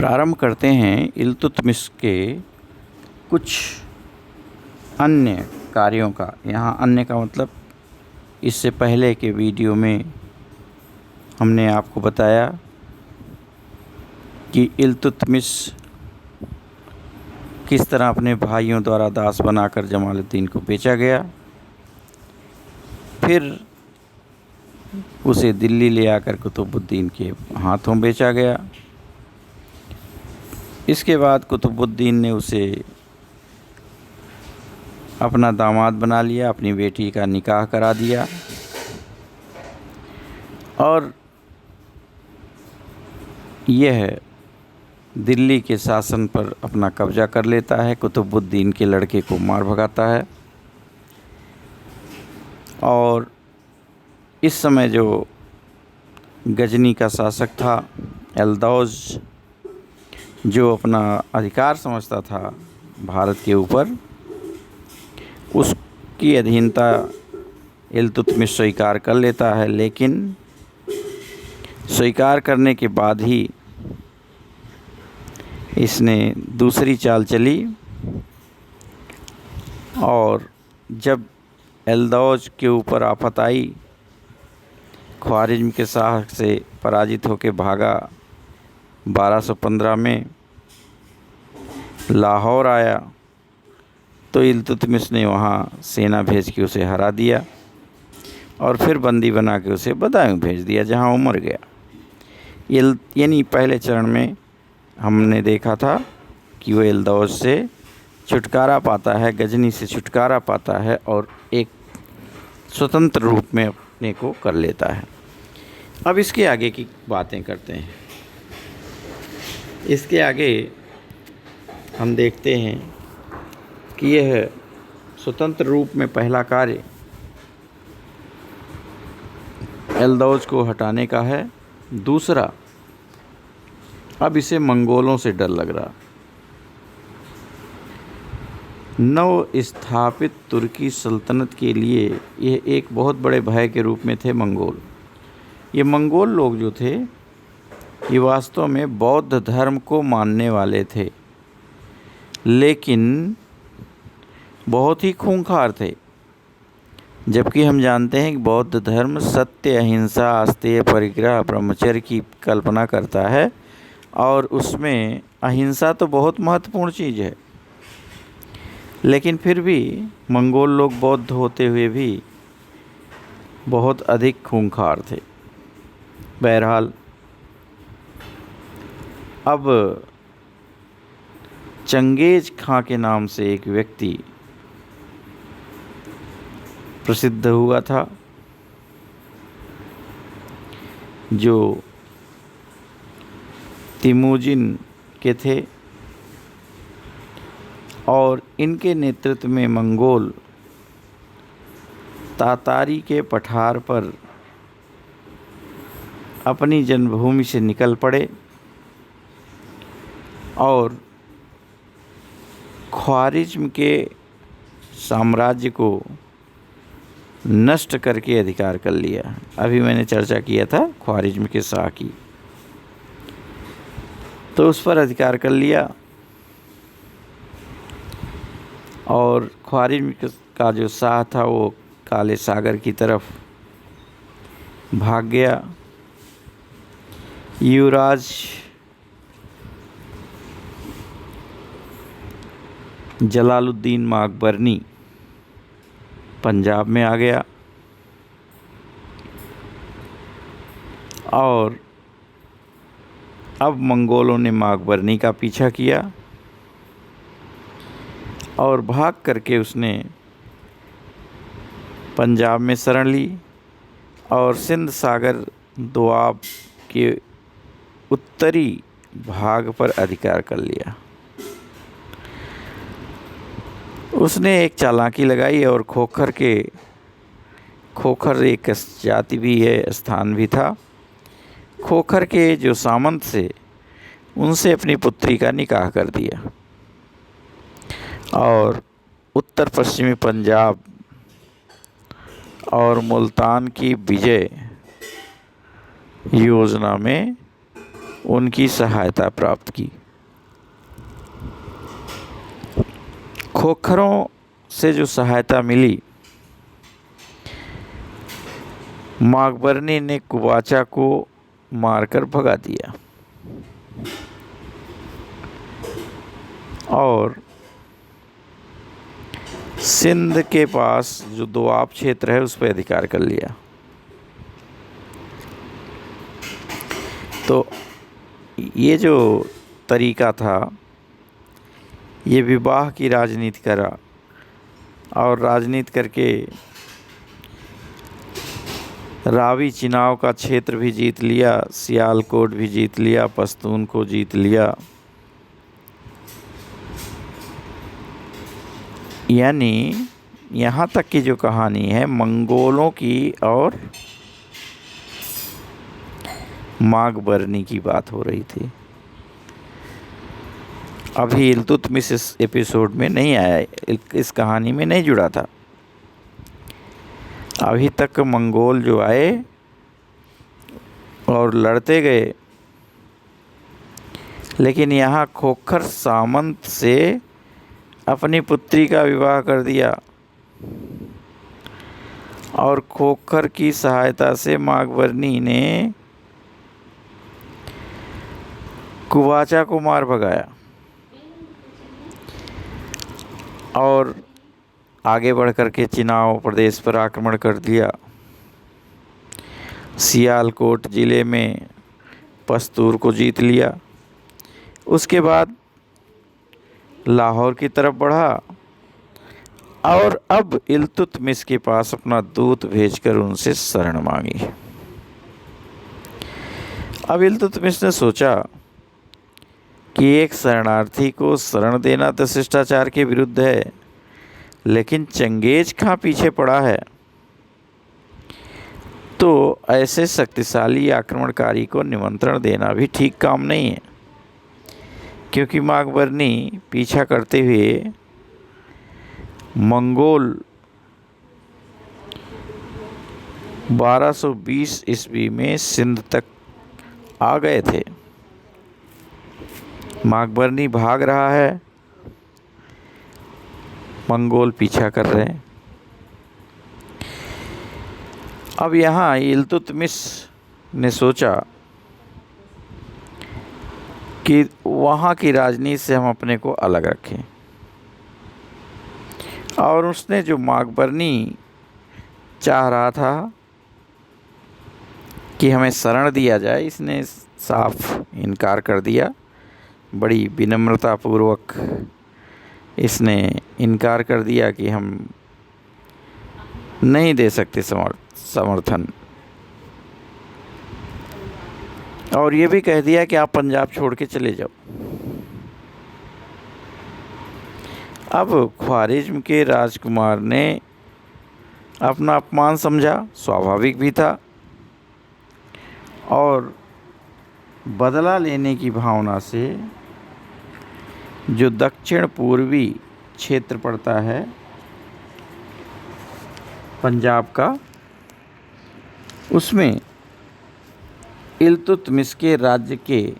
प्रारंभ करते हैं इल्तुतमिश के कुछ अन्य कार्यों का। यहाँ अन्य का मतलब इससे पहले के वीडियो में हमने आपको बताया कि इल्तुतमिश किस तरह अपने भाइयों द्वारा दास बनाकर जमालुद्दीन को बेचा गया, फिर उसे दिल्ली ले आकर कुतुबुद्दीन के हाथों बेचा गया। इसके बाद कुतुबुद्दीन ने उसे अपना दामाद बना लिया, अपनी बेटी का निकाह करा दिया और यह दिल्ली के शासन पर अपना कब्जा कर लेता है। कुतुबुद्दीन के लड़के को मार भगाता है और इस समय जो गजनी का शासक था एल्दौज, जो अपना अधिकार समझता था भारत के ऊपर, उसकी अधीनता इल्तुतमिश स्वीकार कर लेता है। लेकिन स्वीकार करने के बाद ही इसने दूसरी चाल चली और जब एल्दौज के ऊपर आफत आई, ख्वारिज़्म के शाह से पराजित होकर भागा, 1215 में लाहौर आया तो इल्तुतमिश ने वहाँ सेना भेज के उसे हरा दिया और फिर बंदी बना के उसे बदायूं भेज दिया, जहाँ वो मर गया। यानी पहले चरण में हमने देखा था कि वो एल्दौज से छुटकारा पाता है, गजनी से छुटकारा पाता है और एक स्वतंत्र रूप में अपने को कर लेता है। अब इसके आगे की बातें करते हैं। इसके आगे हम देखते हैं कि यह स्वतंत्र रूप में पहला कार्य एल्दौज को हटाने का है। दूसरा, अब इसे मंगोलों से डर लग रहा। नव स्थापित तुर्की सल्तनत के लिए यह एक बहुत बड़े भय के रूप में थे मंगोल। ये मंगोल लोग जो थे, ये वास्तव में बौद्ध धर्म को मानने वाले थे, लेकिन बहुत ही खूंखार थे। जबकि हम जानते हैं कि बौद्ध धर्म सत्य, अहिंसा, आस्तेय, परिग्रह, ब्रह्मचर्य की कल्पना करता है और उसमें अहिंसा तो बहुत महत्वपूर्ण चीज़ है। लेकिन फिर भी मंगोल लोग बौद्ध होते हुए भी बहुत अधिक खूंखार थे। बहरहाल अब चंगेज खां के नाम से एक व्यक्ति प्रसिद्ध हुआ था, जो तिमुजिन के थे और इनके नेतृत्व में मंगोल तातारी के पठार पर अपनी जन्मभूमि से निकल पड़े और ख्वारिज़्म के साम्राज्य को नष्ट करके अधिकार कर लिया। अभी मैंने चर्चा किया था ख्वारिज़्म के शाह की, तो उस पर अधिकार कर लिया और ख्वारिज़्म का जो शाह था वो काले सागर की तरफ भाग गया। युवराज जलालुद्दीन माकबरनी पंजाब में आ गया और अब मंगोलों ने माकबरनी का पीछा किया और भाग करके उसने पंजाब में शरण ली और सिंध सागर दोआब के उत्तरी भाग पर अधिकार कर लिया। उसने एक चालाकी लगाई और खोखर एक जाति भी है, स्थान भी था। खोखर के जो सामंत से उनसे अपनी पुत्री का निकाह कर दिया और उत्तर पश्चिमी पंजाब और मुल्तान की विजय योजना में उनकी सहायता प्राप्त की। खोखरों से जो सहायता मिली, मागबरनी ने कुवाचा को मारकर भगा दिया और सिंध के पास जो दोआब क्षेत्र है उस पर अधिकार कर लिया। तो ये जो तरीका था, ये विवाह की राजनीति करा और राजनीति करके रावी चिनाव का क्षेत्र भी जीत लिया, सियालकोट भी जीत लिया, पश्तून को जीत लिया। यानी यहाँ तक की जो कहानी है मंगोलों की और मागबरनी की बात हो रही थी। अभी इल्तुतमिश इस एपिसोड में नहीं आया, इस कहानी में नहीं जुड़ा था। अभी तक मंगोल जो आए और लड़ते गए, लेकिन यहाँ खोखर सामंत से अपनी पुत्री का विवाह कर दिया और खोखर की सहायता से मागबरनी ने कुवाचा को मार भगाया और आगे बढ़ कर के चिनाव प्रदेश पर आक्रमण कर दिया। सियालकोट ज़िले में पस्तूर को जीत लिया। उसके बाद लाहौर की तरफ बढ़ा और अब इल्तुतमिश के पास अपना दूत भेजकर उनसे शरण मांगी। अब इल्तुतमिश ने सोचा कि एक शरणार्थी को शरण देना तो शिष्टाचार के विरुद्ध है, लेकिन चंगेज खां पीछे पड़ा है, तो ऐसे शक्तिशाली आक्रमणकारी को निमंत्रण देना भी ठीक काम नहीं है, क्योंकि मागबरनी पीछा करते हुए मंगोल 1220 ईस्वी में सिंध तक आ गए थे। मागबरनी भाग रहा है, मंगोल पीछा कर रहे हैं। अब यहाँ इल्तुतमिश ने सोचा कि वहाँ की राजनीति से हम अपने को अलग रखें, और उसने जो मागबरनी चाह रहा था कि हमें शरण दिया जाए, इसने साफ इनकार कर दिया। बड़ी विनम्रतापूर्वक इसने इनकार कर दिया कि हम नहीं दे सकते समर्थन, और ये भी कह दिया कि आप पंजाब छोड़ के चले जाओ। अब ख्वारिज्म के राजकुमार ने अपना अपमान समझा, स्वाभाविक भी था, और बदला लेने की भावना से जो दक्षिण पूर्वी क्षेत्र पड़ता है पंजाब का, उसमें इल्तुतमिश के राज्य के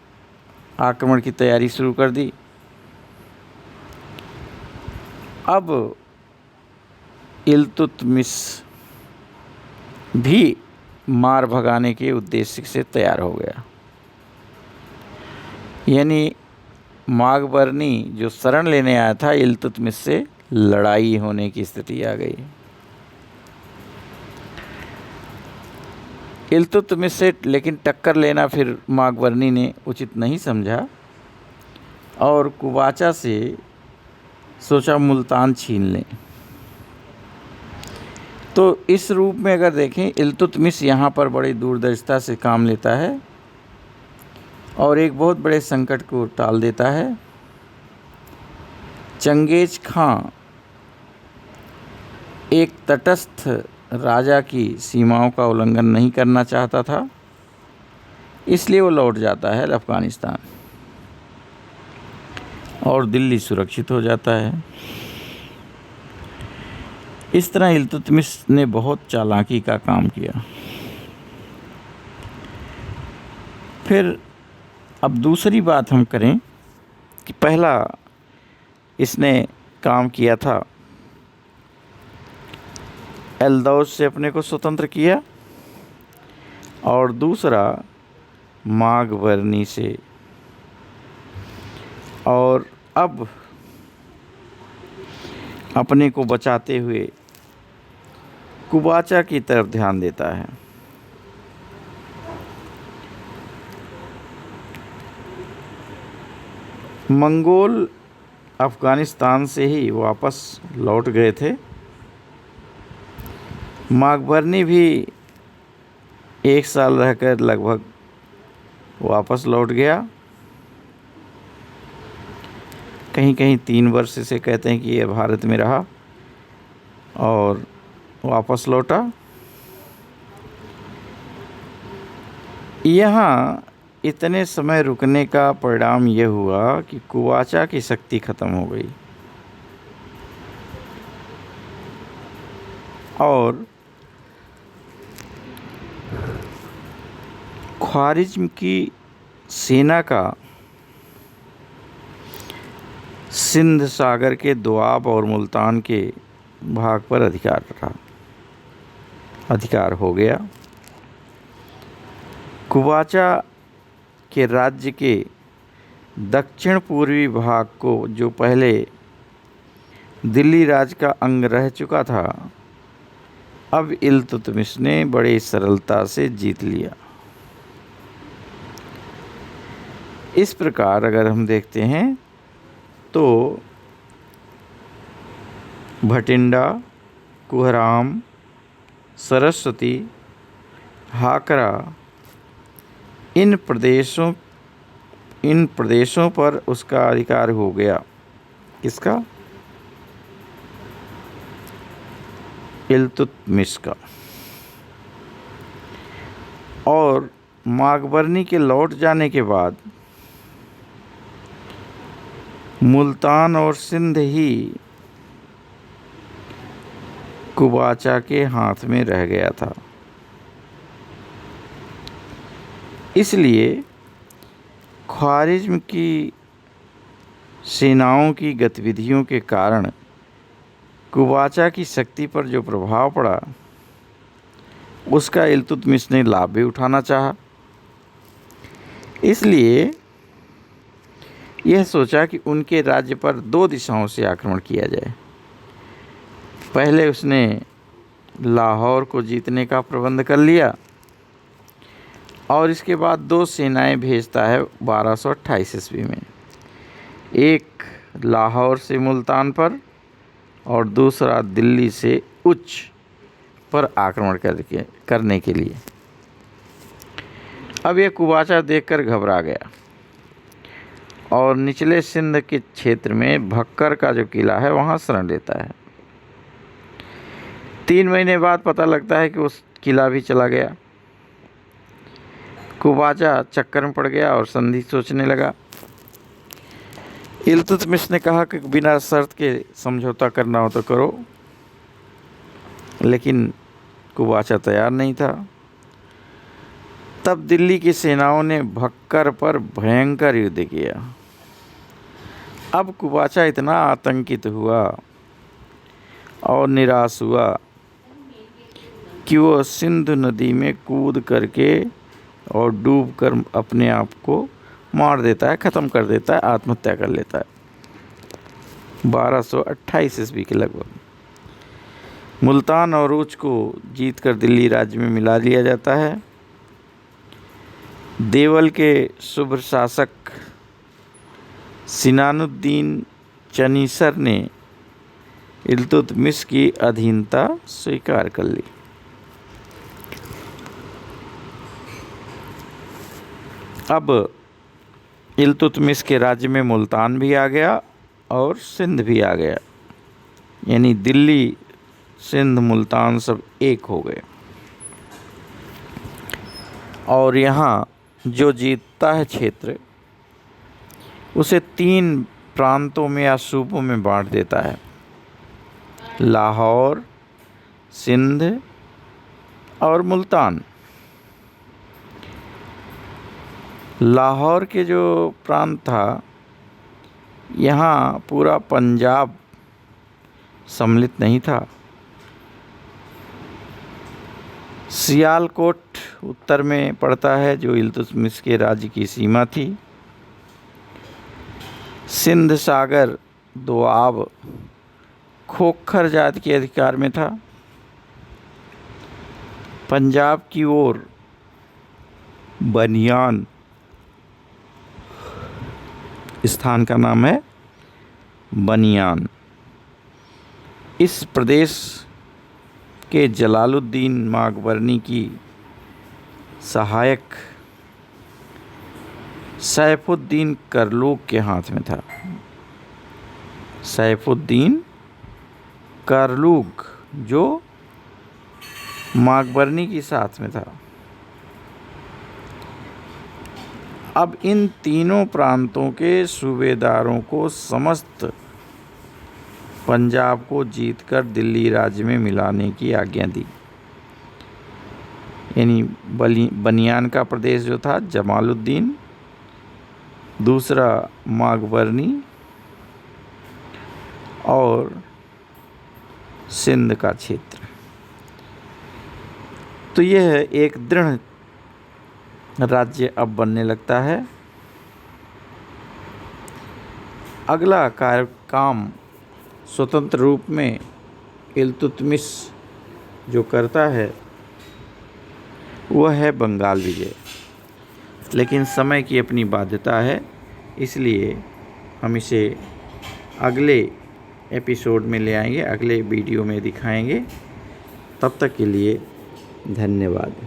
आक्रमण की तैयारी शुरू कर दी। अब इल्तुतमिश भी मार भगाने के उद्देश्य से तैयार हो गया। यानी मागबरनी जो शरण लेने आया था, इल्तुतमिश से लड़ाई होने की स्थिति आ गई। इल्तुतमिश से लेकिन टक्कर लेना फिर मागबरनी ने उचित नहीं समझा और कुवाचा से सोचा मुल्तान छीन लें। तो इस रूप में अगर देखें, इल्तुतमिश यहाँ पर बड़ी दूरदर्शिता से काम लेता है और एक बहुत बड़े संकट को टाल देता है। चंगेज खां एक तटस्थ राजा की सीमाओं का उल्लंघन नहीं करना चाहता था, इसलिए वो लौट जाता है अफ़गानिस्तान और दिल्ली सुरक्षित हो जाता है। इस तरह इल्तुतमिश ने बहुत चालाकी का काम किया। फिर अब दूसरी बात हम करें कि पहला इसने काम किया था, एल्दौस से अपने को स्वतंत्र किया, और दूसरा माघवर्णी से। और अब अपने को बचाते हुए कुबाचा की तरफ ध्यान देता है। मंगोल अफ़गानिस्तान से ही वापस लौट गए थे। माघवर्णी भी 1 साल रहकर लगभग वापस लौट गया। कहीं कहीं 3 वर्ष से कहते हैं कि ये भारत में रहा और वापस लौटा। यहाँ इतने समय रुकने का परिणाम यह हुआ कि कुबाचा की शक्ति ख़त्म हो गई और ख्वारिज़्म की सेना का सिंध सागर के दोआब और मुल्तान के भाग पर अधिकार हो गया। कुबाचा के राज्य के दक्षिण पूर्वी भाग को, जो पहले दिल्ली राज का अंग रह चुका था, अब इल्तुतमिश ने बड़ी सरलता से जीत लिया। इस प्रकार अगर हम देखते हैं तो भटिंडा, कुहराम, सरस्वती, हाकरा, इन प्रदेशों पर उसका अधिकार हो गया। किसका? इल्तुतमिश का। और माघवर्णी के लौट जाने के बाद मुल्तान और सिंध ही कुबाचा के हाथ में रह गया था। इसलिए ख्वारिज़्म की सेनाओं की गतिविधियों के कारण कुबाचा की शक्ति पर जो प्रभाव पड़ा, उसका इल्तुतमिश ने लाभ भी उठाना चाहा। इसलिए यह सोचा कि उनके राज्य पर 2 दिशाओं से आक्रमण किया जाए। पहले उसने लाहौर को जीतने का प्रबंध कर लिया और इसके बाद 2 सेनाएं भेजता है 1228 ईस्वी में, एक लाहौर से मुल्तान पर और दूसरा दिल्ली से उच्च पर आक्रमण करने के लिए। अब यह कुबाचा देखकर घबरा गया और निचले सिंध के क्षेत्र में भक्कर का जो किला है वहाँ शरण लेता है। 3 महीने बाद पता लगता है कि उस किला भी चला गया। कुबाचा चक्कर में पड़ गया और संधि सोचने लगा। इल्तुतमिश ने कहा कि बिना शर्त के समझौता करना हो तो करो, लेकिन कुबाचा तैयार नहीं था। तब दिल्ली की सेनाओं ने भक्कर पर भयंकर युद्ध किया। अब कुबाचा इतना आतंकित हुआ और निराश हुआ कि वो सिंधु नदी में कूद करके और डूबकर अपने आप को मार देता है, ख़त्म कर देता है, आत्महत्या कर लेता है 1228 ईस्वी के लगभग। मुल्तान और उच को जीतकर दिल्ली राज्य में मिला लिया जाता है। देवल के शुभ शासक सिनानुद्दीन चनीसर ने इल्तुतमिश की अधीनता स्वीकार कर ली। अब इल्तुतमिश के राज्य में मुल्तान भी आ गया और सिंध भी आ गया, यानी दिल्ली, सिंध, मुल्तान सब एक हो गए। और यहाँ जो जीतता है क्षेत्र, उसे 3 प्रांतों में या सूबों में बांट देता है, लाहौर, सिंध और मुल्तान। लाहौर के जो प्रांत था, यहाँ पूरा पंजाब सम्मिलित नहीं था। सियालकोट उत्तर में पड़ता है, जो इल्तुतमिश के राज्य की सीमा थी। सिंध सागर दोआब खोखर जाति के अधिकार में था। पंजाब की ओर बनियान स्थान का नाम है बनियान। इस प्रदेश के जलालुद्दीन माकबरनी की सहायक सैफुद्दीन करलूक के हाथ में था। सैफुद्दीन करलूक जो माकबरनी के साथ में था। अब इन तीनों प्रांतों के सूबेदारों को समस्त पंजाब को जीतकर दिल्ली राज्य में मिलाने की आज्ञा दी। यानी बनियान का प्रदेश जो था जमालुद्दीन, दूसरा माकबरनी और सिंध का क्षेत्र। तो यह एक दृढ़ राज्य अब बनने लगता है। अगला काम स्वतंत्र रूप में इल्तुतमिश जो करता है वह है बंगाल विजय। लेकिन समय की अपनी बाध्यता है, इसलिए हम इसे अगले एपिसोड में ले आएंगे, अगले वीडियो में दिखाएंगे। तब तक के लिए धन्यवाद।